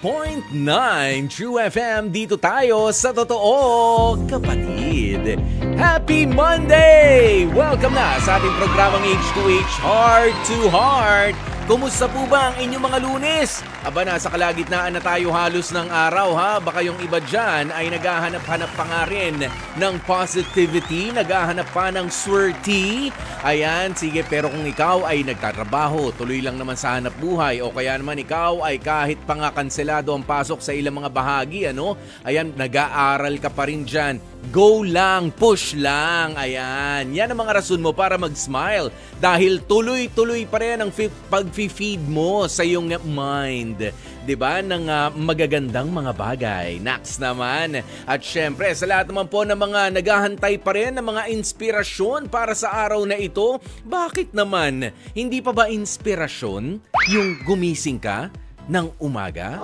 True FM. Dito tayo sa totoo, kapatid. Happy Monday! Welcome na sa ating programang H2H Heart to Heart. Kumusta po ba ang inyong mga Lunes? Aba, nasa kalagitnaan na tayo halos ng araw, ha? Baka yung iba dyan ay naghahanap-hanap pa nga rin ng positivity, naghahanap pa ng swerte. Ayan, sige, pero kung ikaw ay nagtatrabaho, tuloy lang naman sa hanap buhay, o kaya naman ikaw ay kahit pa nga kanselado ang pasok sa ilang mga bahagi, ano? Ayan, nag-aaral ka pa rin dyan. Go lang, push lang. Ayan, yan ang mga rason mo para mag-smile. Dahil tuloy-tuloy pa rin ang pag-feed mo sa iyong mind. Diba? Ng magagandang mga bagay. Next naman. At syempre, sa lahat naman po ng mga naghahantay pa rin ng mga inspirasyon para sa araw na ito, bakit naman hindi pa ba inspirasyon yung gumising ka ng umaga?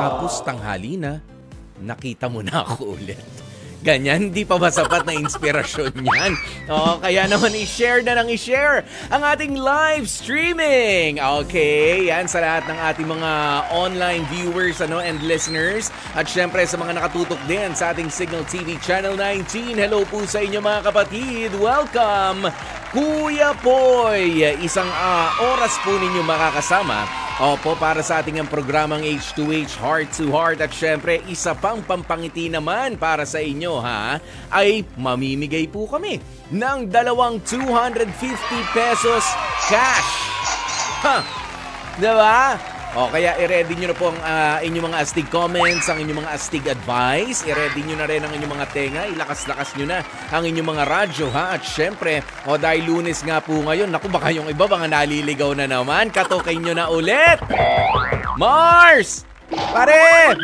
Tapos tanghali na, nakita mo na ako ulit. Ganyan, hindi pa ba sapat na inspirasyon yan? O, kaya naman i-share na ng i-share ang ating live streaming. Okay, yan sa lahat ng ating mga online viewers and listeners. At syempre sa mga nakatutok din sa ating Signal TV Channel 19. Hello po sa inyo mga kapatid. Welcome, Kuya Poy. Isang oras po ninyo makakasama. Opo, para sa ating ang programang H2H Heart to Heart. At syempre, isa pang pampangiti naman para sa inyo, ha? Ay mamimigay po kami ng 250 pesos cash. Ha? Diba? O, kaya i-ready nyo na po ang inyong mga astig comments, ang inyong mga astig advice. I-ready nyo na rin ang inyong mga tenga. Ilakas-lakas nyo na ang inyong mga radyo, ha? At syempre, dahil Lunes nga po ngayon, naku, baka yung iba mga naliligaw na naman. Katokay nyo na ulit. Mars! Mare!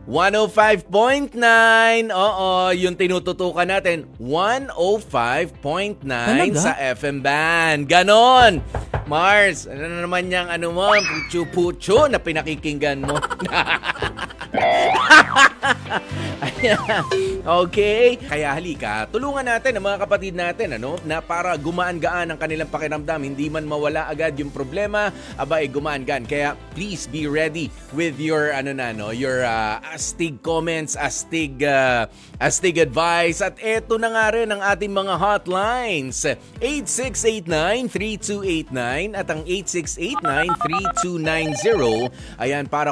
105.9. Oo, yung tinututukan natin, 105.9 sa FM band. Ganon. Mars, ano na naman yung pucho-pucho na pinakikinggan mo? Okay, kaya halika, tulungan natin ang mga kapatid natin na para gumaan-gaan ang kanilang pakiramdam, hindi man mawala agad yung problema, gumaan-gaan. Kaya please be ready with your your astig comments, astig advice. At eto na nga rin ang ating mga hotlines, 8689-3289 at ang 8689-3290. Ayan, para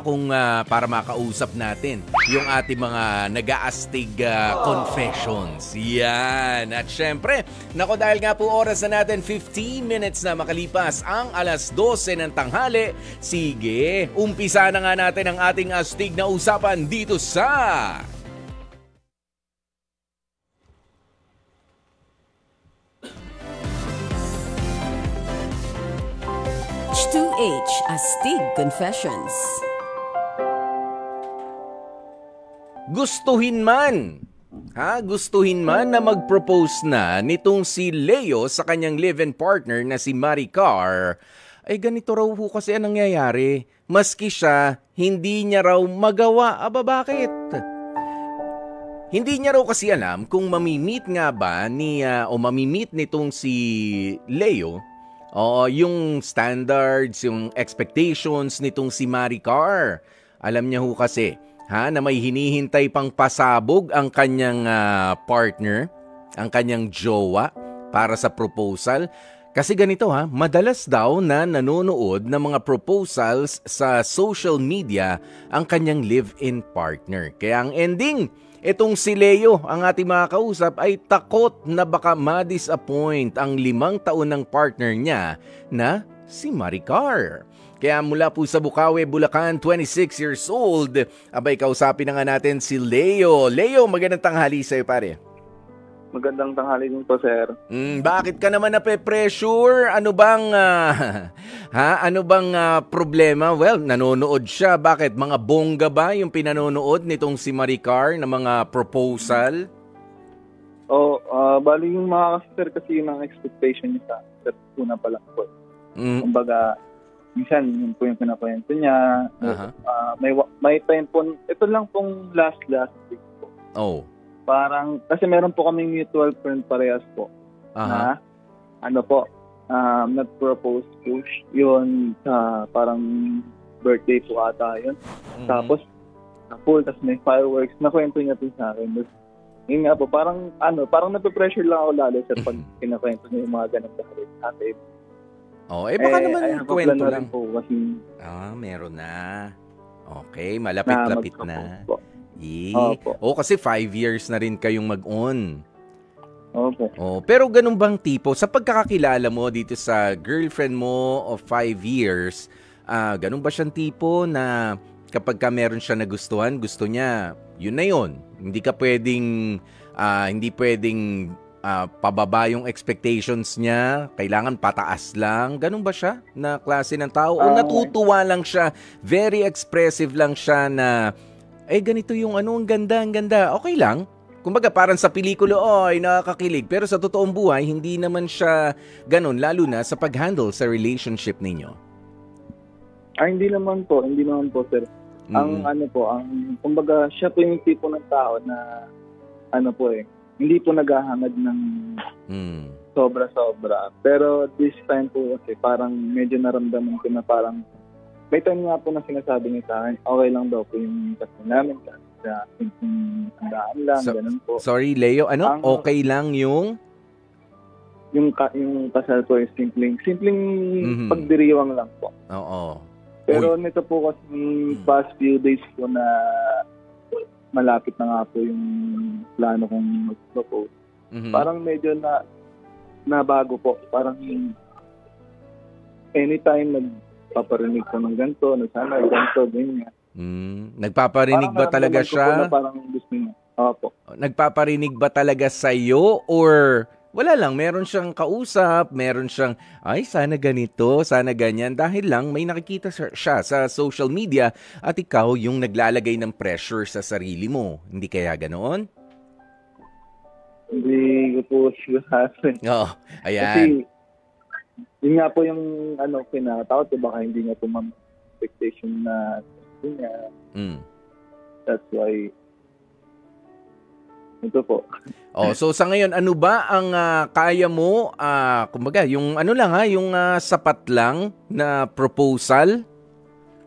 makausap natin yung ating mga nag-aastig confessions. Yan. At syempre, dahil nga po oras na natin, 15 minutes na makalipas ang alas 12 ng tanghali. Sige, umpisa na nga natin ang ating astig na usapan dito sa H2H Astig Confessions. Gustuhin man na mag-propose na nitong si Leo sa kanyang live-in partner na si Maricar, ay ganito raw po kasi ang nangyayari. Maski siya, hindi niya raw magawa. Bakit? Hindi niya raw kasi alam kung mamimit nga ba mamimit nitong si Leo yung standards, yung expectations nitong si Maricar. Alam niya ho kasi na may hinihintay pang pasabog ang kanyang partner, ang kanyang jowa para sa proposal. Kasi ganito madalas daw na nanonood ng mga proposals sa social media ang kanyang live-in partner. Kaya ang ending, itong si Leo, ang ating mga kausap, ay takot na baka ma-disappoint ang 5 taon ng partner niya na si Maricar. Kaya mula po sa Bukawi, Bulacan, 26 years old, kausapin na nga natin si Leo. Leo, magandang tanghali sa'yo, pare. Magandang tanghali din po, sir. Bakit ka naman nape-pressure? Ano bang problema? Well, nanonood siya. Bakit? Mga bongga ba yung pinanonood nitong si Maricar na mga proposal? Bali yung mga sir kasi yung expectation niya sa una pa lang po. Kumbaga, minsan yun po yung pinakwento niya. May time po, ito lang pong last week po. Parang, kasi meron po kaming mutual friend parehas po. Na, nag-propose po yun sa parang birthday po ata yun. Tapos, na-full, tapos may fireworks. Nakwento niya po sa akin. Tapos, yun nga po, parang nape-pressure lang ako lalo sa pag kinakwento niya yung mga ganang bagay sa atin. Baka naman kwento lang. Po kasi, meron na. Okay, malapit-lapit na. Kasi 5 years na rin kayong mag-on. Opo. Pero ganun bang tipo, sa pagkakakilala mo dito sa girlfriend mo of 5 years, ganun ba siyang tipo na kapag ka meron siya nagustuhan, gusto niya, yun na yun. Hindi pwedeng pababa yung expectations niya, kailangan pataas lang. Ganun ba siya na klase ng tao? O natutuwa lang siya, very expressive lang siya na, ganito yung ang ganda. Okay lang. Kumbaga parang sa pelikula, nakakakilig. Pero sa totoong buhay, hindi naman siya ganun, lalo na sa pag-handle sa relationship ninyo. Hindi naman po, sir. Kumbaga, siya po yung tipo ng tao na, hindi po naghahangad ng sobra-sobra. Pero this time po kasi, parang medyo naramdaman ko na parang, may time nga po na sinasabi niya sa akin, okay lang daw po yung kasal namin, sa handaan lang, ganun po. Sorry, Leo, okay lang yung kasal po is simpleng pagdiriwang lang po. Oo. Pero nito po kasi past few days po na malapit na nga po yung plano kong mag-propose. Parang medyo na bago po. Parang anytime nagpaparinig ko ng ganito, sana ganito, ganyan. Nagpaparinig ba talaga siya? Parang gusto niya. Opo. Nagpaparinig ba talaga sa'yo or wala lang, meron siyang kausap, meron siyang, sana ganito, sana ganyan. Dahil lang may nakikita siya sa social media at ikaw yung naglalagay ng pressure sa sarili mo. Hindi kaya ganoon? Hindi ko po sigurado. Ayan. Kasi, yun nga po yung pinatakot ko, baka hindi niya po expectation na niya. That's why ito po. So sa ngayon, ano ba ang kaya mo, kumbaga, yung yung sapat lang na proposal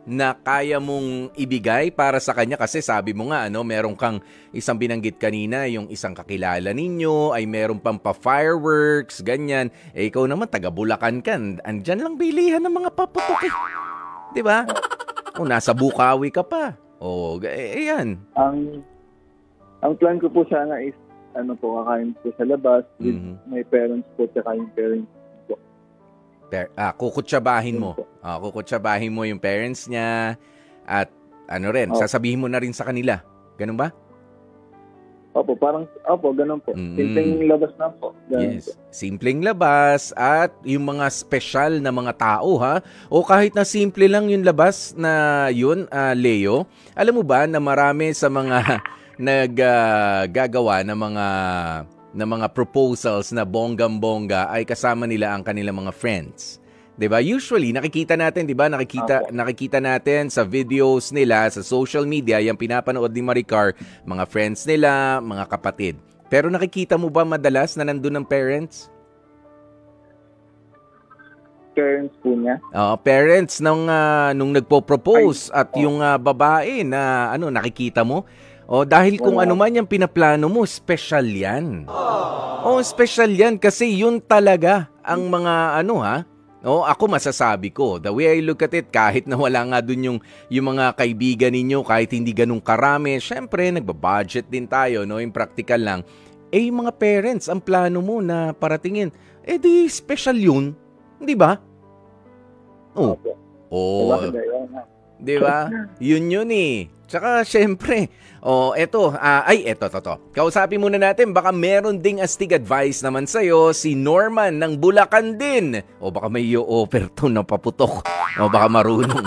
na kaya mong ibigay para sa kanya? Kasi sabi mo nga, meron kang isang binanggit kanina, yung isang kakilala ninyo, ay meron pang pa-fireworks, ganyan. Ikaw naman, taga Bulacan ka. Andyan lang bilihan ng mga paputok eh. Diba? Nasa Bukawi ka pa. Ayan. Ang plan ko po sana is, kakain po sa labas with my parents po, tsaka yung parents po. Kukutsabahin mo. Kukutsabahin mo yung parents niya at sasabihin mo na rin sa kanila. Ganun ba? Ganun po. Simpleng labas na po. Ganun po. Simpleng labas at yung mga special na mga tao, ha? O kahit na simple lang yung labas na yun, Leo, alam mo ba na marami sa mga naggagawa ng mga proposals na bonggam-bongga ay kasama nila ang kanilang mga friends. 'Di ba? Usually nakikita natin, 'di ba? Nakikita natin sa videos nila sa social media, yung pinapanood ni Maricar, mga friends nila, mga kapatid. Pero nakikita mo ba madalas na nandun ng parents? Parents po niya? Parents nung nagpo-propose at yung babae na nakikita mo? Dahil kung ano man yung pinaplano mo, special yan. Special yan kasi yun talaga ang mga ako masasabi ko, the way I look at it, kahit na wala nga dun yung mga kaibigan ninyo, kahit hindi ganun karami, syempre, nagbabudget din tayo, yung practical lang. Yung mga parents, ang plano mo na paratingin, di special yun. Di ba? Di ba? Yun eh. Tsaka, syempre, eto. Kausapin muna natin, baka meron ding astig advice naman sa'yo, si Norman ng Bulacan din. Baka may i-offer to na paputok. Baka marunong.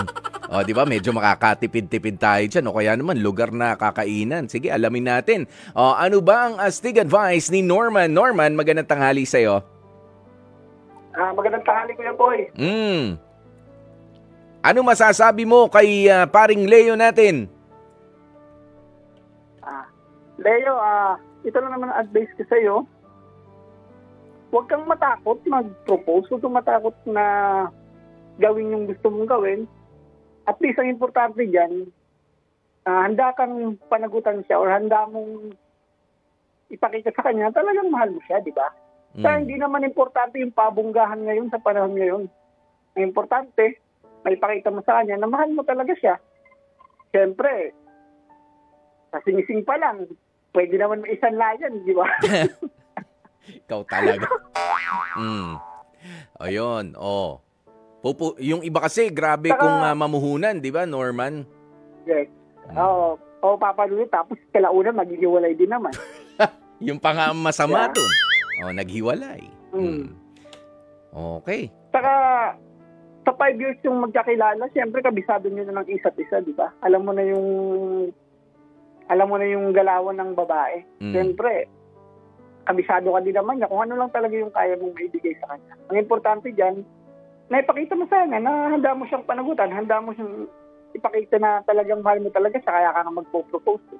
Di ba? Medyo makakatipid-tipid tayo dyan. Kaya naman, lugar na kakainan. Sige, alamin natin. Ano ba ang astig advice ni Norman? Norman, magandang tanghali sa'yo. Magandang tanghali, Kuya Boy. Ano masasabi mo kay paring Leo natin? Leo, ito lang naman ang advice ko sa'yo. Huwag kang matakot mag-propose. Huwag kang matakot na gawin yung gusto mong gawin. at least ang importante dyan, handa kang panagutan siya or handa mong ipakita sa kanya, talagang mahal mo siya, di ba? Kaya hindi naman importante yung pabunggahan ngayon sa panahon ngayon. Ang importante, may ipakita mo sa kanya na mahal mo talaga siya. Siyempre, sa sinising pa lang, pwede naman may isang layan, di ba? Ikaw talaga. Ayun, yung iba kasi, grabe kung mamuhunan, di ba, Norman? Yes. Papalulit, tapos kalauna maghihiwalay din naman. Yung pa nga masama dun. Naghiwalay. Okay. Saka, sa 5 years yung magkakilala, siyempre kabisado nyo na ng isa't isa, di ba? Alam mo na yung galawan ng babae. Siyempre, kabisado ka din naman niya kung ano lang talaga yung kaya mong maibigay sa kanya. Ang importante dyan, naipakita mo sa kanya na handa mo siyang panagutan, handa mo siyang ipakita na talagang mahal mo talaga siya, kaya ka nga magpo-propose.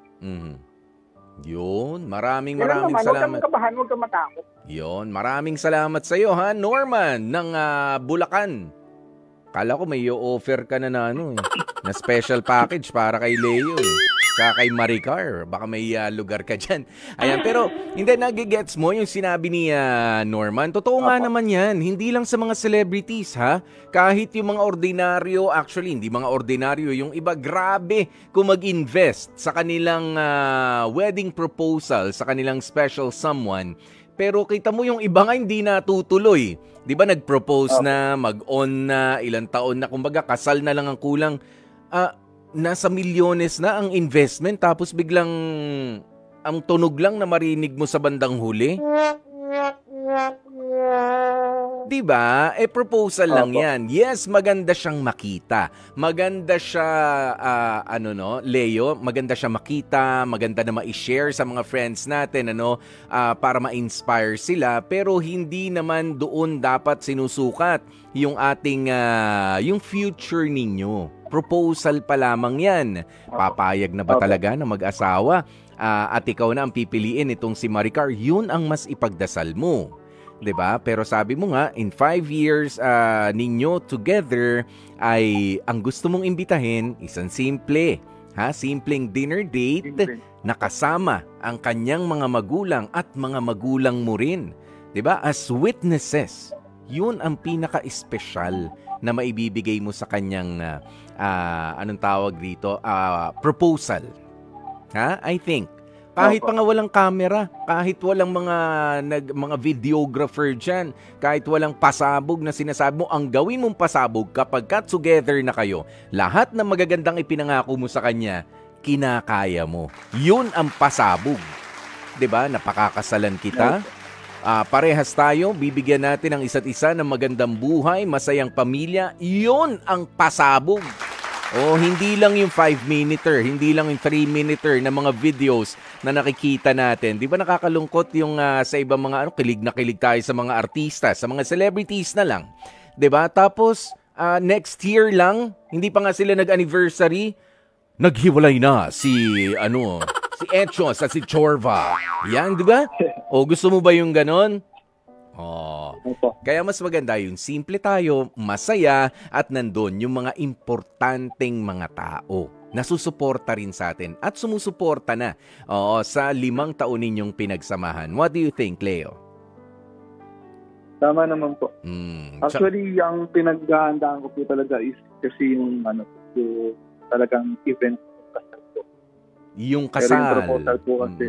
Yun, maraming salamat. Huwag kang kabahan, huwag kang matakot. Yun, maraming salamat sa iyo, ha, Norman, ng Bulacan. Kala ko may offer ka na na special package para kay Leo. Tsaka kay Maricar, baka may lugar ka dyan. Ayan, pero hindi, nagigets mo yung sinabi ni Norman. Totoo nga naman yan, hindi lang sa mga celebrities, ha? Kahit yung mga ordinaryo, actually, hindi mga ordinaryo, yung iba, grabe kung mag-invest sa kanilang wedding proposal, sa kanilang special someone. Pero kita mo yung iba nga hindi natutuloy. Di ba nag-propose na, mag-on na, ilang taon na, kumbaga kasal na lang ang kulang. Nasa milyones na ang investment tapos biglang ang tunog lang na marinig mo sa bandang huli. Diba? Proposal lang yan. Yes, maganda siyang makita. Maganda siya, Leo, maganda siya makita, maganda na ma-share sa mga friends natin, para ma-inspire sila. Pero hindi naman doon dapat sinusukat yung ating, yung future ninyo. Proposal pa lamang yan. Papayag na ba talaga na mag-asawa? At ikaw na ang pipiliin itong si Maricar, yun ang mas ipagdasal mo. 'Di ba? Pero sabi mo nga, in 5 years ninyo together, ay ang gusto mong imbitahin, isang simple, simpleng dinner date na kasama ang kanyang mga magulang at mga magulang mo rin. 'Di ba? As witnesses, yun ang pinaka-espesyal na maibibigay mo sa kanyang anong tawag dito? Proposal. I think. Kahit pa nga walang camera, kahit walang mga videographer dyan, kahit walang pasabog na sinasabi mo, ang gawin mong pasabog kapag together na kayo, lahat ng magagandang ipinangako mo sa kanya, kinakaya mo. Yun ang pasabog. 'Di ba? Napakakasalan kita. Parehas tayo, bibigyan natin ang isa't isa ng magandang buhay, masayang pamilya. Yun ang pasabog. Hindi lang yung 5-minute, hindi lang yung 3-minute na mga videos na nakikita natin. Di ba nakakalungkot yung sa ibang mga kilig na kilig tayo sa mga artista, sa mga celebrities na lang. Di ba? Tapos next year lang, hindi pa nga sila nag-anniversary, naghiwalay na si Etchos at si Chorva. Yan, di ba? Gusto mo ba yung ganon? Kaya mas maganda yung simple tayo, masaya, at nandun yung mga importanteng mga tao na susuporta rin sa atin at sumusuporta na sa 5 taon ninyong pinagsamahan. What do you think, Leo? Tama naman po. Actually, ang pinaghahandaan ko po talaga is kasi yung talagang event kasal po. Yung kasal. Pero yung proposal po kasi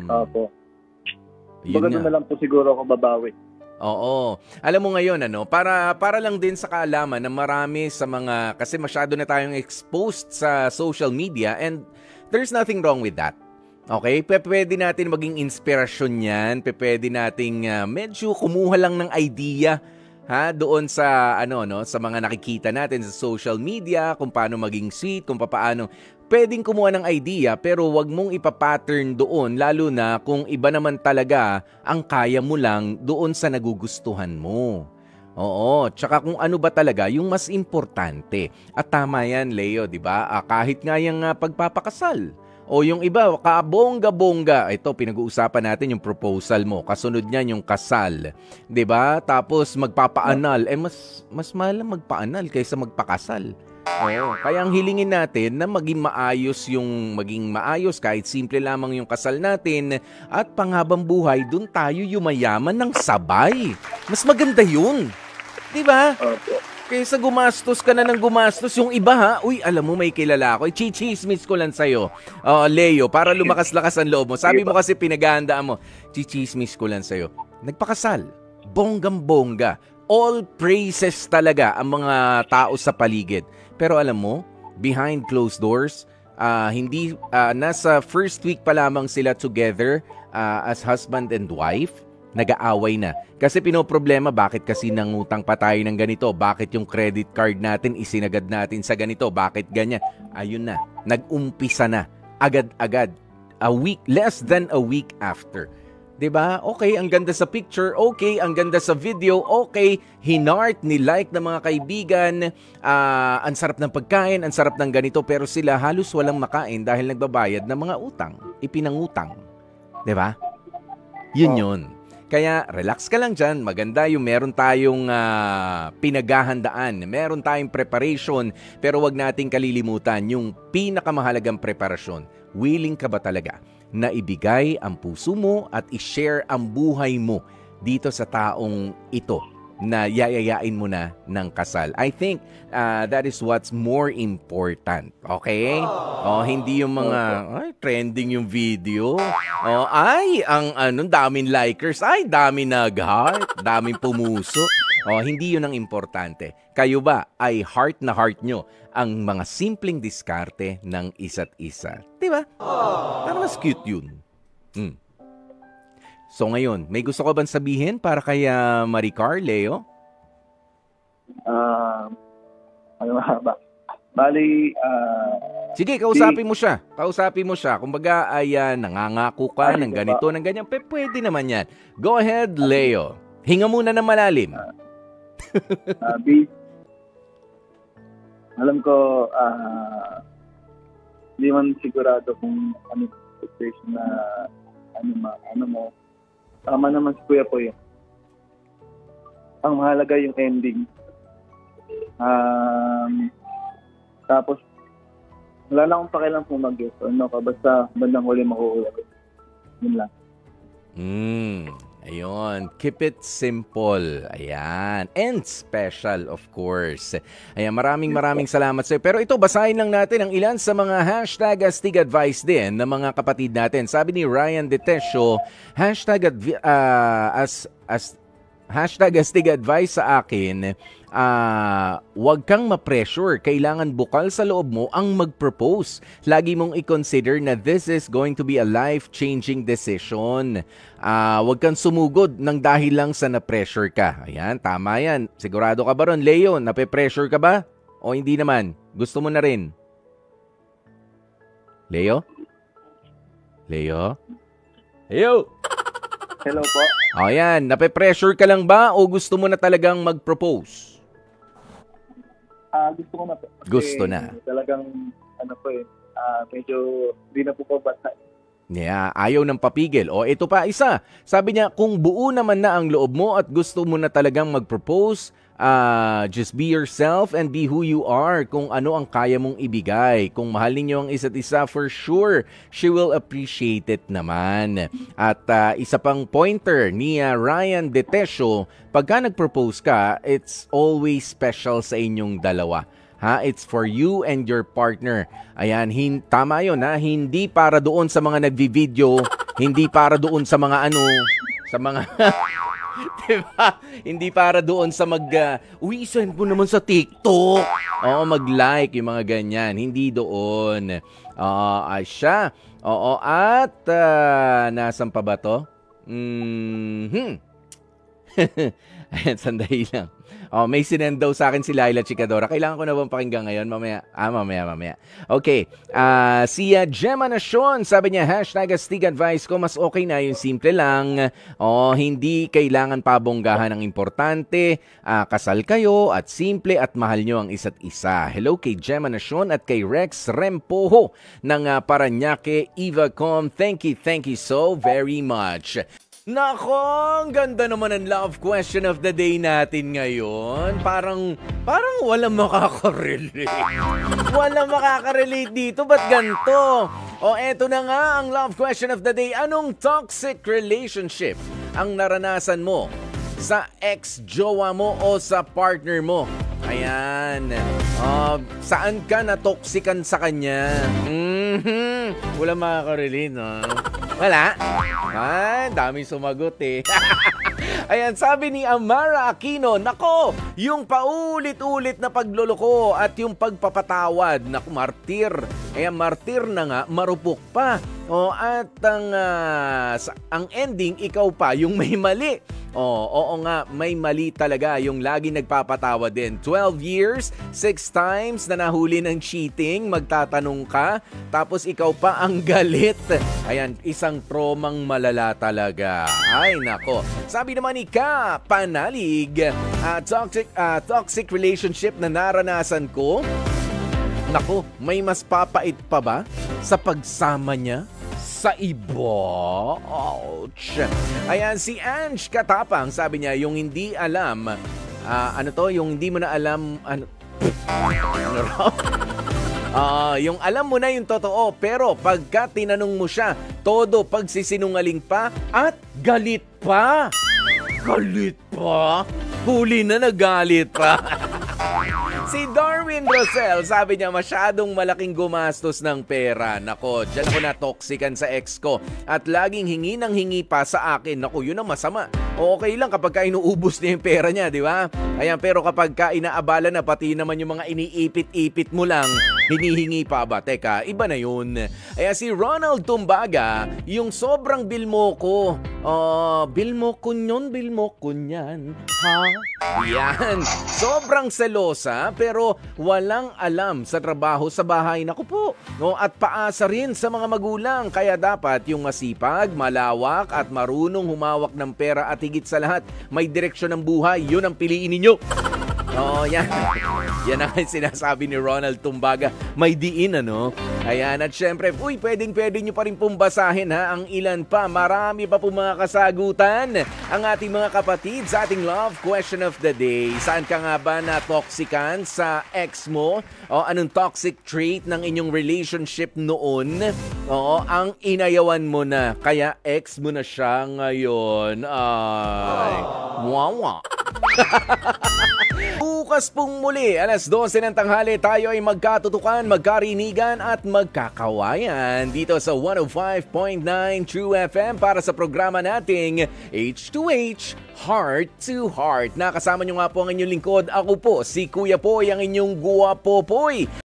baga na lang po siguro ako babawi. Oo. Alam mo ngayon, para lang din sa kaalaman na marami sa mga, kasi masyado na tayong exposed sa social media and there's nothing wrong with that. Okay? Pwede natin maging inspirasyon yan. Pwede nating medyo kumuha lang ng idea doon sa sa mga nakikita natin sa social media, kung paano maging sweet, kung paano. Pwedeng kumuha ng idea pero wag mong ipapattern doon, lalo na kung iba naman talaga ang kaya mo lang doon sa nagugustuhan mo. Oo, tsaka kung ano ba talaga yung mas importante. At tama yan, Leo, di ba? Kahit nga yung pagpapakasal. O yung iba, kabongga-bongga. Ito, pinag-uusapan natin yung proposal mo. Kasunod niyan yung kasal. 'Di ba? Tapos magpapaanal. Mas mahal magpaanal kaysa magpakasal. Oo, kaya ang hilingin natin na maging maayos kahit simple lamang yung kasal natin at panghabang buhay, dun tayo yumayaman ng sabay. Mas maganda yun. Diba? Kaysa gumastos ka na ng gumastos. Yung iba ha, uy, alam mo may kilala ako. Chichismis ko lang sa'yo. Leo, para lumakas-lakas ang loob mo. Sabi mo kasi pinaghahandaan mo. Chichismis ko lang sa'yo. Nagpakasal. Bonggang-bongga. All praises talaga ang mga tao sa paligid. Pero alam mo, behind closed doors, nasa first week pa lamang sila together as husband and wife. Nag-aaway na. Kasi pinoproblema, bakit kasi nangutang pa tayo ng ganito? Bakit yung credit card natin isinagad natin sa ganito? Bakit ganyan? Ayun na. Nag-umpisa na. Agad-agad. Less than a week after. 'Di ba? Okay, ang ganda sa picture. Okay, ang ganda sa video. Okay, hinart, ni-like ng mga kaibigan. Ang sarap ng pagkain, ang sarap ng ganito. Pero sila halos walang makain dahil nagbabayad ng mga utang. Ipinangutang. 'Di ba? Yun. Kaya relax ka lang dyan. Maganda yung meron tayong pinaghahandaan. Meron tayong preparation. Pero wag nating kalilimutan yung pinakamahalagang preparasyon. Willing ka ba talaga na ibigay ang puso mo at i-share ang buhay mo dito sa taong ito na yayayain mo na ng kasal? I think that is what's more important. Okay? Hindi yung mga trending yung video. Daming likers. Daming nag-heart. Daming pumuso. Hindi yun ang importante. Kayo ba ay heart na heart nyo ang mga simpleng diskarte ng isa't isa? Diba? Parang mas cute yun. So ngayon, may gusto ka bang sabihin para kay Maricar, Leo? Ano ba? Bali, sige, kausapin mo siya. Kumbaga ay nangangako ka ng ganito, ng ganyan. Pwede naman yan. Go ahead, Leo. Hinga muna ng malalim. Alam ko, hindi man sigurado kung ano situation na ano mo. Tama naman si Kuya po yun. Ang mahalaga yung ending. Tapos, wala lang akong pakialam kung mag-guess. Ano ka, basta bandang huli makuulat. Yun lang. Ayun. Keep it simple. Ayan. And special, of course. Ayan, maraming salamat sa'yo. Pero ito, basahin lang natin ang ilan sa mga hashtag Astig Advice din ng mga kapatid natin. Sabi ni Ryan Detesio, hashtag Astig Advice sa akin, wag kang ma-pressure. Kailangan bukal sa loob mo ang mag-propose. Lagi mong i-consider na this is going to be a life-changing decision. Wag kang sumugod ng dahil lang sa na-pressure ka. Ayan, tama yan. Sigurado ka ba ron, Leo? Nape-pressure ka ba? O hindi naman? Gusto mo na rin? Leo? Hello po. Ayan, nape-pressure ka lang ba o gusto mo na talagang mag-propose? Gusto ko na po. Gusto na. Talagang, medyo di na po bata. Yeah, ayaw ng papigil. O ito pa isa. Sabi niya, kung buo naman na ang loob mo at gusto mo na talagang mag-propose, just be yourself and be who you are. Kung ano ang kaya mong ibigay. Kung mahal ninyo ang isa't isa, for sure, she will appreciate it naman. At isa pang pointer ni Ryan Detesio, pagka nag-propose ka, it's always special sa inyong dalawa. It's for you and your partner. Ayan, tama yun ha. Hindi para doon sa mga nagvi-video, hindi para doon sa mga diba? Hindi para doon sa send mo naman sa TikTok. Mag-like yung mga ganyan. Hindi doon. Siya. At nasan pa ba to? Ayan, sandali lang. May sinend daw sa akin si Laila Chicadora. Kailangan ko na bang pakinggan ngayon? Mamaya. Okay. Si Gemma Nacion, sabi niya, hashtag Astig Advice ko, mas okay na yung simple lang. Hindi kailangan pabonggahan ang importante. Kasal kayo at simple at mahal nyo ang isa't isa. Hello kay Gemma Nacion at kay Rex Rempoho ng Paranaque, Eva Com. Thank you so very much. Nako, ang ganda naman ang love question of the day natin ngayon. Parang walang makakarelate. Walang makakarelate dito, ba't ganito? O eto na nga ang love question of the day. Anong toxic relationship ang naranasan mo sa ex-jowa mo o sa partner mo? Ayan. Saan ka na-toxican sa kanya? Wala makakarelate, no? Wala? Ay, daming sumagot eh. Ayan, sabi ni Amara Aquino, nako, yung paulit-ulit na pagloloko at yung pagpapatawad, naku, martir. Ayan, martir na nga, marupok pa. At ang ending, ikaw pa, yung may mali. Oo nga, may mali talaga yung lagi nagpapatawa din. 12 years, 6 times na nahuli ng cheating, magtatanong ka, tapos ikaw pa ang galit. Ayan, isang tromang malala talaga. Ay, nako. Sabi naman ni Ka Panalig, toxic relationship na naranasan ko, nako, may mas papait pa ba sa pagsama niya sa iba? Ouch! Ayan, si Ange Katapang, sabi niya, yung hindi alam, yung hindi mo na alam, yung alam mo na yung totoo, pero pagka tinanong mo siya, todo pagsisinungaling pa at galit pa. Galit pa? Huli na nagalit pa. Si Darwin Rosel, sabi niya, masyadong malaking gumastos ng pera. Nako, dyan ako na-toxican sa ex ko. At laging hingi ng hingi pa sa akin. Nako, yun ang masama. Okay lang kapag ka inuubos niya yung pera niya, di ba? Ayan, pero kapag ka inaabala na, pati naman yung mga iniipit-ipit mo lang, hinihingi pa ba? Teka, iba na yun. Ayan, si Ronald Tumbaga, yung sobrang bill mo ko. Bill mo ko nyan. Ha? Yan. Sobrang selosa, pero walang alam sa trabaho sa bahay. Naku po. At paasa rin sa mga magulang. Kaya dapat yung masipag, malawak at marunong humawak ng pera at higit sa lahat, may direksyon ng buhay. Yun ang piliin ninyo. Yan. Yan ang sinasabi ni Ronald Tumbaga. May diin, ano? Ayan, at syempre, pwede nyo pa rin pumbasahin ha, ang ilan pa. Marami pa po mga kasagutan ang ating mga kapatid sa ating love question of the day. Saan ka nga ba na-toxican sa ex mo? Anong toxic trait ng inyong relationship noon? Ang inayawan mo na, kaya ex mo na siya ngayon. Ay, wawa. Bukas pong muli, alas 12 ng tanghali, tayo ay magkatutukan, magkarinigan at magkakawayan dito sa 105.9 True FM para sa programa nating H2H, Heart to Heart. Nakasama nyo nga po ang inyong lingkod. Ako po, si Kuya Poy, ang inyong guwapopoy.